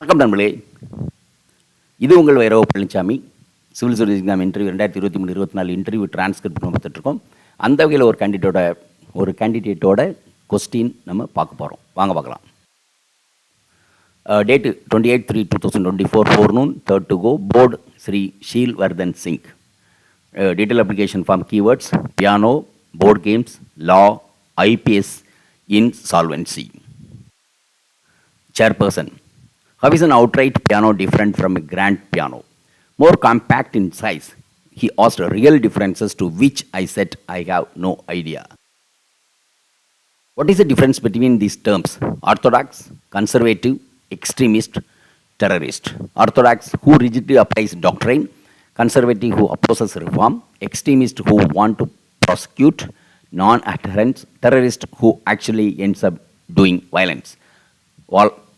வணக்கம் நண்பர்களே, இது உங்கள் Vairava Palanisamy. Civil service exam interview 2023-24 interview transcript நம்ம பார்த்துட்ருக்கோம். அந்த வகையில் ஒரு கேண்டிடேட்டோட கொஸ்டின் நம்ம பார்க்க போகிறோம். வாங்க பார்க்கலாம். Date 28/3/2024 forenoon, 3rd to go, board Sri Sheel Vardhan Singh. Detail application form keywords: piano, board games, law, IPS, insolvency. Chairperson: how is an outright piano different from a grand piano? More compact in size. He asked real differences, to which I said I have no idea. What is the difference between these terms? Orthodox, conservative, extremist, terrorist. Orthodox, who rigidly applies doctrine; conservative, who opposes reform; extremist, who want to prosecute non-adherents; terrorist, who actually ends up doing violence.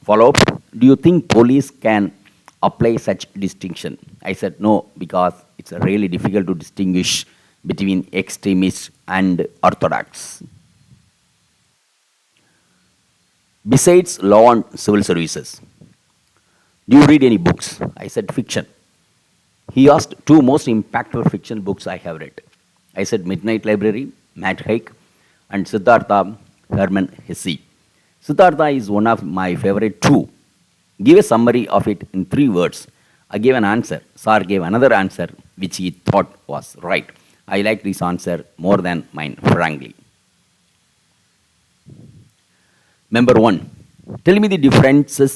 Follow-up: do you think police can apply such distinction? I said no, because it's really difficult to distinguish between extremists and orthodox. Besides law and civil services, do you read any books? I said fiction. He asked two most impactful fiction books I have read. I said Midnight Library, Matt Haig, and Siddhartha Hermann Hesse. Siddhartha is one of my favorite too. Give a summary of it in 3 words. I gave an answer. Sir gave another answer which he thought was right. I like this answer more than mine, frankly. Member 1. Tell me the differences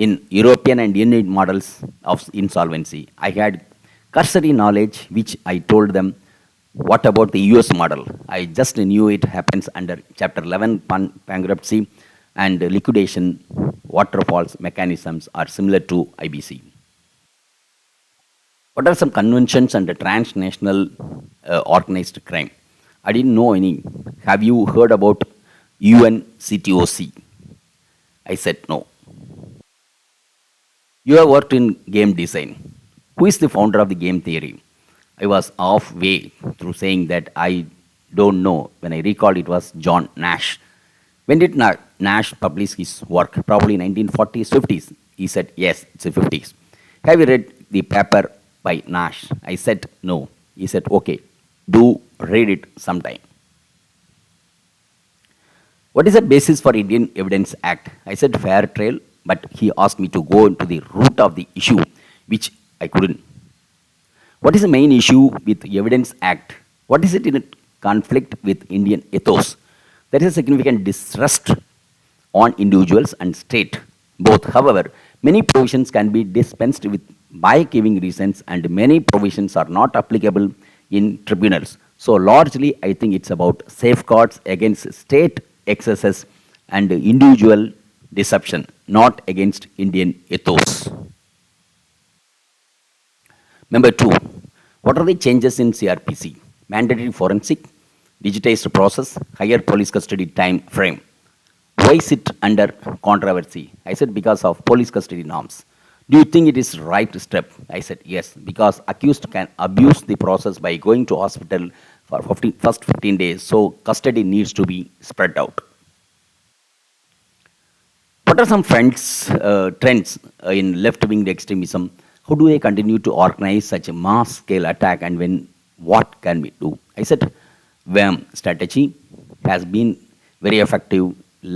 in European and Indian models of insolvency. I had cursory knowledge which I told them. What about the US model? I just knew it happens under Chapter 11 bankruptcy and liquidation. Waterfalls mechanisms are similar to IBC. What are some conventions under transnational organized crime? I didn't know any. Have you heard about UNCTOC? I said no. You have worked in game design. Who is the founder of the game theory? I was halfway through saying that I don't know when I recalled it was John Nash. When did Nash publish his work? Probably 1940s, 50s. He said, yes, it's the 50s. Have you read the paper by Nash? I said, no. He said, okay, do read it sometime. What is the basis for Indian Evidence Act? I said fair trial, but he asked me to go into the root of the issue, which I couldn't. What is the main issue with the Evidence Act? What is it in conflict with Indian ethos? There is a significant distrust on individuals and state, both. However, many provisions can be dispensed with by giving reasons, and many provisions are not applicable in tribunals. So largely, I think it's about safeguards against state excesses and individual deception, not against Indian ethos. Number 2, what are the changes in CRPC? Mandatory forensic, digitized process, higher police custody time frame. Why is it under controversy? I said because of police custody norms. Do you think it is right step? I said yes, because accused can abuse the process by going to hospital for first 15 days, so custody needs to be spread out. What are some trends in left-wing extremism? How do they continue to organize such a mass-scale attack, and what can we do? I said WAM strategy has been very effective.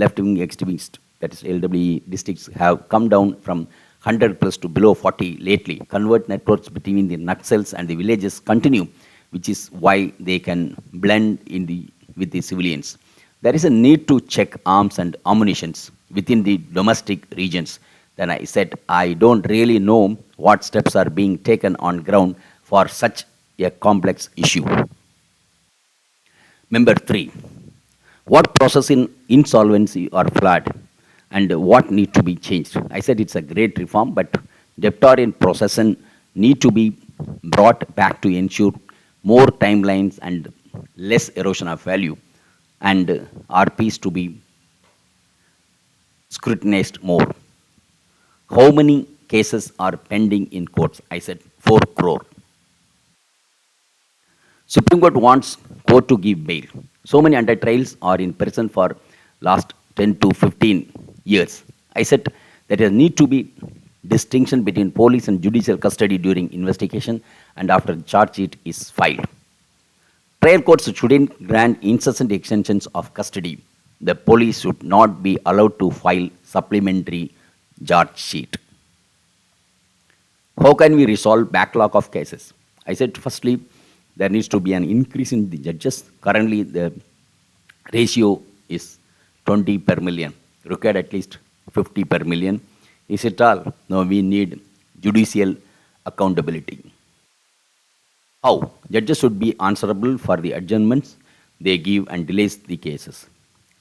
Left-wing extremists, that is LWE districts, have come down from 100 plus to below 40 lately. Convert networks between the Naxals and the villages continue, which is why they can blend with the civilians. There is a need to check arms and ammunitions within the domestic regions. Then I said, I don't really know what steps are being taken on ground for such a complex issue. Member 3, what process in insolvency are flawed and what need to be changed? I said it's a great reform, but debtor in possession need to be brought back to ensure more timelines and less erosion of value, and RPs to be scrutinized more. How many cases are pending in courts? I said 4 crore. Supreme Court wants court to give bail. So many under trials are in prison for last 10 to 15 years. I said that there need to be distinction between police and judicial custody during investigation and after the charge sheet is filed. Trial courts shouldn't grant incessant extensions of custody. The police should not be allowed to file supplementary charge sheet. How can we resolve backlog of cases? I said, firstly, there needs to be an increase in the judges. Currently, the ratio is 20 per million. Required at least 50 per million. Is it all? No, we need judicial accountability. How? Judges should be answerable for the adjournments they give and delays the cases.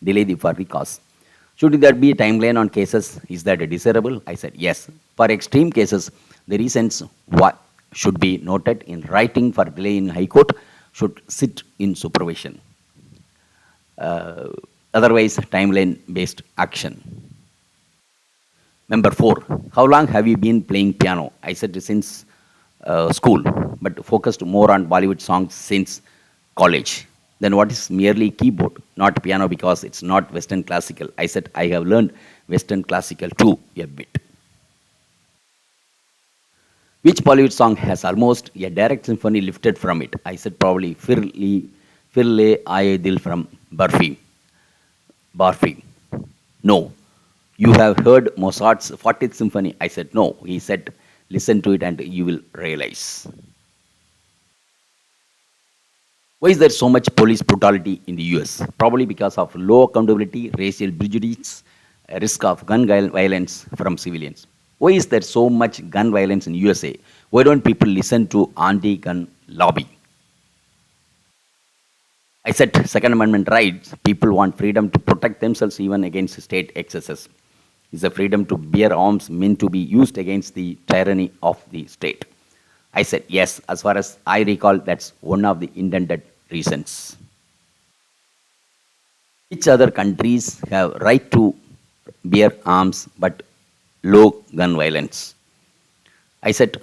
Delay for the cause. Should there be a timeline on cases? Is that desirable? I said yes. For extreme cases, the reasons what should be noted in writing for delay in High Court should sit in supervision. Otherwise, timeline-based action. Number 4, how long have you been playing piano? I said since school, but focused more on Bollywood songs since college. Then what is merely keyboard, not piano because it's not Western classical? I said I have learned Western classical too a bit. Which Bollywood song has almost a direct symphony lifted from it? I said probably Fir Le Aaye Dil from Barfi. No. You have heard Mozart's 40th Symphony? I said no. He said listen to it and you will realize. Why is there so much police brutality in the US? Probably because of low accountability, racial prejudice, risk of gun violence from civilians. Why is there so much gun violence in USA? Why don't people listen to anti-gun lobby? I said Second Amendment rights, people want freedom to protect themselves even against state excesses. Is the freedom to bear arms meant to be used against the tyranny of the state? I said yes, as far as I recall, that's one of the intended reasons. Which other countries have right to bear arms but low gun violence? I said,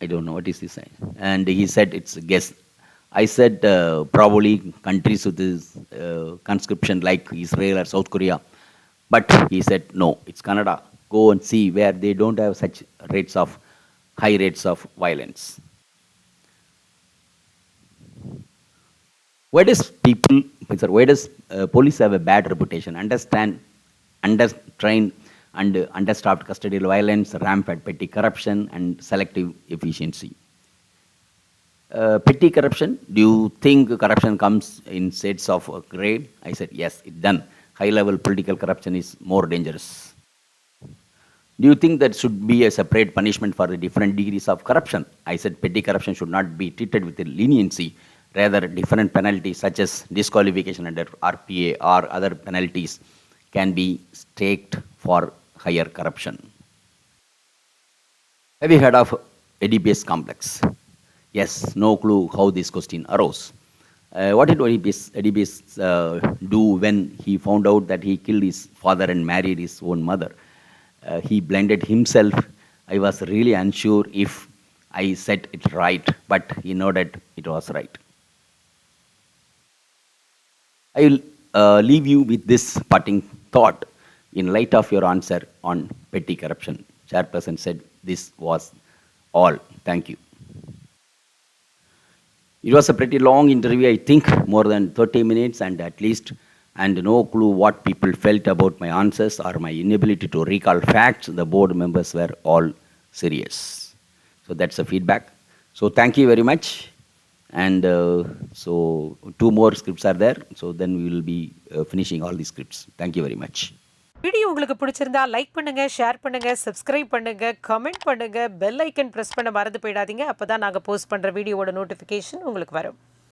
I don't know what is he saying. And he said it's a guess. I said probably countries with this conscription like Israel or South Korea. But he said no, it's Canada. Go and see where they don't have such high rates of violence. Why does police have a bad reputation? Undertrained and understaffed custodial violence, rampant petty corruption, and selective efficiency. Petty corruption, do you think corruption comes in shades of grey? I said yes, it done. High-level political corruption is more dangerous. Do you think that should be a separate punishment for the different degrees of corruption? I said petty corruption should not be treated with leniency. Rather, different penalties such as disqualification under RPA or other penalties can be staked for higher corruption. Have you heard of IDES complex? Yes, no clue how this question arose. What did IDES do when he found out that he killed his father and married his own mother? He blinded himself. I was really unsure if I said it right, but he nodded it was right. I will leave you with this parting thought in light of your answer on petty corruption. Chairperson said this was all. Thank you. It was a pretty long interview, I think, more than 30 minutes and no clue what people felt about my answers or my inability to recall facts. The board members were all serious. So that's the feedback. So thank you very much. And so 2 more scripts are there. So then we will be finishing all the scripts. Thank you very much. Video உங்களுக்கு பிடிச்சிருந்தா like பண்ணுங்க, share பண்ணுங்க, subscribe பண்ணுங்க, comment பண்ணுங்க, bell icon press பண்ண மறந்து போயிடாதீங்க. அப்பதான் நாங்க போஸ்ட் பண்ற வீடியோவோட நோட்டிஃபிகேஷன் உங்களுக்கு வரும்.